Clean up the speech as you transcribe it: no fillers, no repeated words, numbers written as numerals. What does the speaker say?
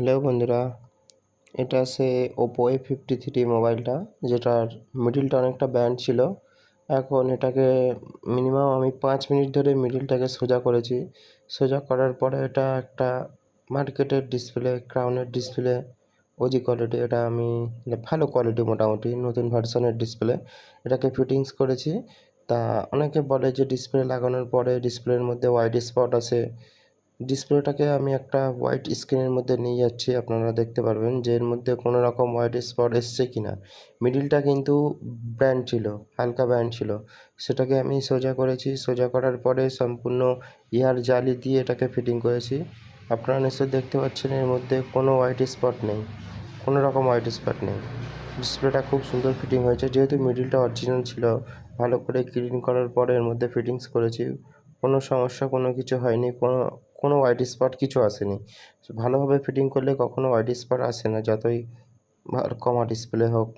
Hello বন্ধুরা, এটা সে Oppo A53 মোবাইলটা, যেটার মিডিলটা অনেকটা ব্যান্ড ছিল। এখন এটাকে মিনিমাম আমি 5 মিনিট ধরে মিডিলটাকে সোজা করেছি। সোজা করার পরে এটা একটা মার্কেটের ডিসপ্লে, ক্রাউনের ডিসপ্লে, ওজি কোয়ালিটি। এটা আমি ভালো কোয়ালিটি, মোটামুটি নতুন ভার্সনের ডিসপ্লে এটাকে ফিটিংস করেছি। তা অনেকে বলে যে ডিসপ্লে লাগানোর পরে ডিসপ্লের মধ্যে হোয়াইট স্পট আছে। ডিসপ্লেটাকে আমি একটা হোয়াইট স্ক্রিনের মধ্যে নিয়ে যাচ্ছি, আপনারা দেখতে পারবেন যে এর মধ্যে কোনো রকম হোয়াইট স্পট এসছে কিনা। মিডিলটা কিন্তু ব্যান্ড ছিল, হালকা ব্যান্ড ছিল। সেটাকে আমি সোজা করেছি। সোজা করার পরে সম্পূর্ণ এয়ার জালি দিয়ে এটাকে ফিটিং করেছি। আপনারা নিশ্চয়ই দেখতে পাচ্ছেন এর মধ্যে কোনো হোয়াইট স্পট নেই, কোনো রকম হোয়াইট স্পট নেই। ডিসপ্লেটা খুব সুন্দর ফিটিং হয়েছে, যেহেতু মিডিলটা অরিজিনাল ছিল। ভালো করে ক্লিন করার পরে এর মধ্যে ফিটিংস করেছি। কোনো সমস্যা, কোনো কিছু হয়নি, কোনো হোয়াইট স্পট কিছু আসেনি। ভালোভাবে ফিটিং করলে কখনো হোয়াইট স্পট আসে না, যতই কমা ডিসপ্লে হোক।